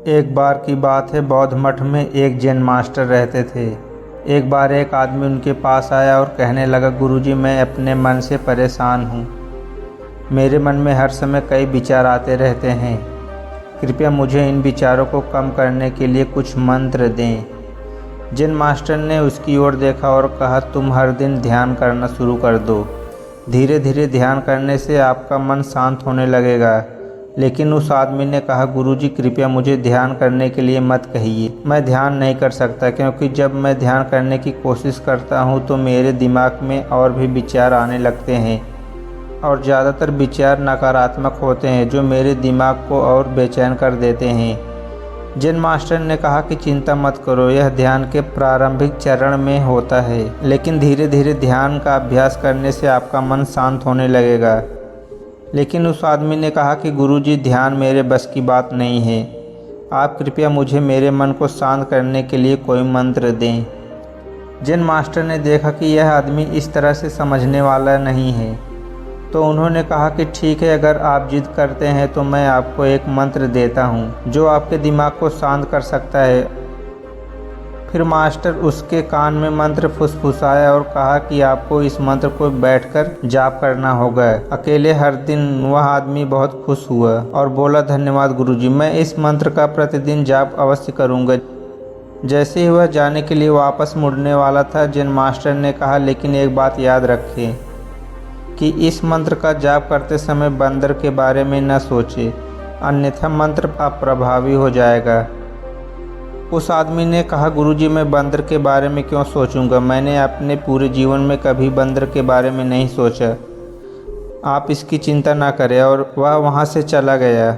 एक बार की बात है, बौद्ध मठ में एक जैन मास्टर रहते थे। एक बार एक आदमी उनके पास आया और कहने लगा, गुरुजी मैं अपने मन से परेशान हूँ। मेरे मन में हर समय कई विचार आते रहते हैं। कृपया मुझे इन विचारों को कम करने के लिए कुछ मंत्र दें। जैन मास्टर ने उसकी ओर देखा और कहा, तुम हर दिन ध्यान करना शुरू कर दो। धीरे धीरे ध्यान करने से आपका मन शांत होने लगेगा। लेकिन उस आदमी ने कहा, गुरुजी कृपया मुझे ध्यान करने के लिए मत कहिए। मैं ध्यान नहीं कर सकता, क्योंकि जब मैं ध्यान करने की कोशिश करता हूँ तो मेरे दिमाग में और भी विचार आने लगते हैं और ज़्यादातर विचार नकारात्मक होते हैं जो मेरे दिमाग को और बेचैन कर देते हैं। जैन मास्टर ने कहा कि चिंता मत करो, यह ध्यान के प्रारंभिक चरण में होता है, लेकिन धीरे धीरे ध्यान का अभ्यास करने से आपका मन शांत होने लगेगा। लेकिन उस आदमी ने कहा कि गुरुजी ध्यान मेरे बस की बात नहीं है। आप कृपया मुझे मेरे मन को शांत करने के लिए कोई मंत्र दें। जैन मास्टर ने देखा कि यह आदमी इस तरह से समझने वाला नहीं है, तो उन्होंने कहा कि ठीक है, अगर आप जिद करते हैं तो मैं आपको एक मंत्र देता हूँ जो आपके दिमाग को शांत कर सकता है। फिर मास्टर उसके कान में मंत्र फुसफुसाया और कहा कि आपको इस मंत्र को बैठकर जाप करना होगा अकेले हर दिन। वह आदमी बहुत खुश हुआ और बोला, धन्यवाद गुरुजी, मैं इस मंत्र का प्रतिदिन जाप अवश्य करूँगा। जैसे ही वह जाने के लिए वापस मुड़ने वाला था, जैन मास्टर ने कहा, लेकिन एक बात याद रखें कि इस मंत्र का जाप करते समय बंदर के बारे में न सोचे, अन्यथा मंत्र अप्रभावी हो जाएगा। उस आदमी ने कहा, गुरुजी मैं बंदर के बारे में क्यों सोचूंगा, मैंने अपने पूरे जीवन में कभी बंदर के बारे में नहीं सोचा। आप इसकी चिंता ना करें। और वह वहाँ से चला गया।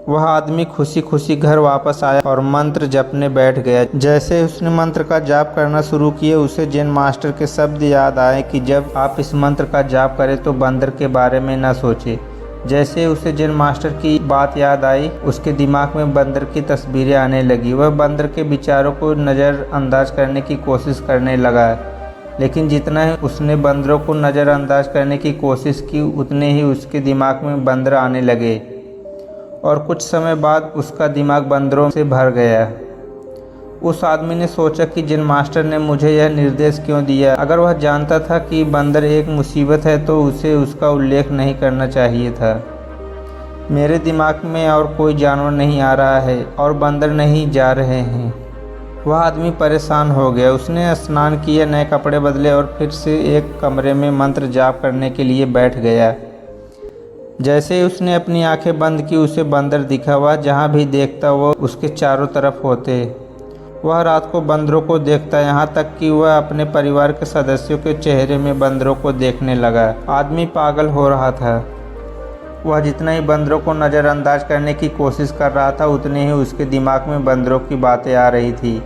वह आदमी खुशी खुशी घर वापस आया और मंत्र जपने बैठ गया। जैसे उसने मंत्र का जाप करना शुरू किए, उसे जैन मास्टर के शब्द याद आए कि जब आप इस मंत्र का जाप करें तो बंदर के बारे में ना सोचें। जैसे उसे जैन मास्टर की बात याद आई, उसके दिमाग में बंदर की तस्वीरें आने लगी। वह बंदर के विचारों को नज़रअंदाज करने की कोशिश करने लगा, लेकिन जितना ही उसने बंदरों को नज़रअंदाज करने की कोशिश की, उतने ही उसके दिमाग में बंदर आने लगे और कुछ समय बाद उसका दिमाग बंदरों से भर गया। उस आदमी ने सोचा कि जैन मास्टर ने मुझे यह निर्देश क्यों दिया। अगर वह जानता था कि बंदर एक मुसीबत है तो उसे उसका उल्लेख नहीं करना चाहिए था। मेरे दिमाग में और कोई जानवर नहीं आ रहा है और बंदर नहीं जा रहे हैं। वह आदमी परेशान हो गया। उसने स्नान किया, नए कपड़े बदले और फिर से एक कमरे में मंत्र जाप करने के लिए बैठ गया। जैसे ही उसने अपनी आंखें बंद की, उसे बंदर दिखा। वह जहाँ भी देखता वह उसके चारों तरफ होते। वह रात को बंदरों को देखता, यहाँ तक कि वह अपने परिवार के सदस्यों के चेहरे में बंदरों को देखने लगा। आदमी पागल हो रहा था। वह जितना ही बंदरों को नज़रअंदाज करने की कोशिश कर रहा था, उतने ही उसके दिमाग में बंदरों की बातें आ रही थी।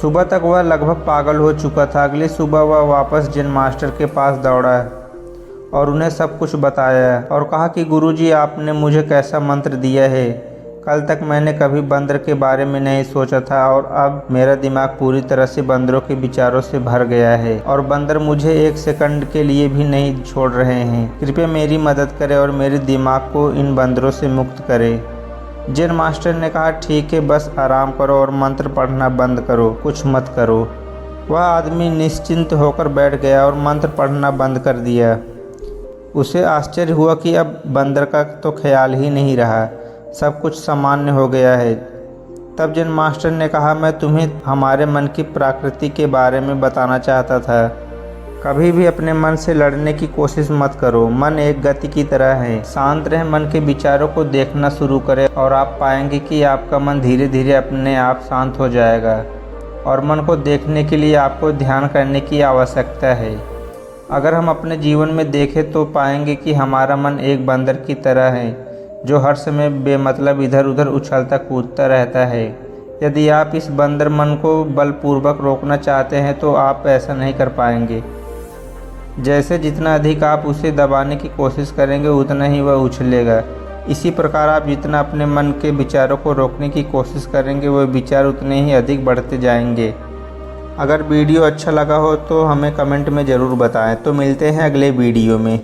सुबह तक वह लगभग पागल हो चुका था। अगली सुबह वह वापस जैन मास्टर के पास दौड़ा और उन्हें सब कुछ बताया और कहा कि गुरुजी आपने मुझे कैसा मंत्र दिया है। कल तक मैंने कभी बंदर के बारे में नहीं सोचा था और अब मेरा दिमाग पूरी तरह से बंदरों के विचारों से भर गया है और बंदर मुझे एक सेकंड के लिए भी नहीं छोड़ रहे हैं। कृपया मेरी मदद करें और मेरे दिमाग को इन बंदरों से मुक्त करें। जैन मास्टर ने कहा, ठीक है, बस आराम करो और मंत्र पढ़ना बंद करो, कुछ मत करो। वह आदमी निश्चिंत होकर बैठ गया और मंत्र पढ़ना बंद कर दिया। उसे आश्चर्य हुआ कि अब बंदर का तो ख्याल ही नहीं रहा, सब कुछ सामान्य हो गया है। तब जैन मास्टर ने कहा, मैं तुम्हें हमारे मन की प्रकृति के बारे में बताना चाहता था। कभी भी अपने मन से लड़ने की कोशिश मत करो। मन एक गति की तरह है। शांत रहे, मन के विचारों को देखना शुरू करें और आप पाएंगे कि आपका मन धीरे धीरे अपने आप शांत हो जाएगा। और मन को देखने के लिए आपको ध्यान करने की आवश्यकता है। अगर हम अपने जीवन में देखें तो पाएंगे कि हमारा मन एक बंदर की तरह है जो हर समय बेमतलब इधर उधर उछलता कूदता रहता है। यदि आप इस बंदर मन को बलपूर्वक रोकना चाहते हैं तो आप ऐसा नहीं कर पाएंगे। जैसे जितना अधिक आप उसे दबाने की कोशिश करेंगे, उतना ही वह उछलेगा। इसी प्रकार आप जितना अपने मन के विचारों को रोकने की कोशिश करेंगे, वह विचार उतने ही अधिक बढ़ते जाएंगे। अगर वीडियो अच्छा लगा हो तो हमें कमेंट में ज़रूर बताएं। तो मिलते हैं अगले वीडियो में।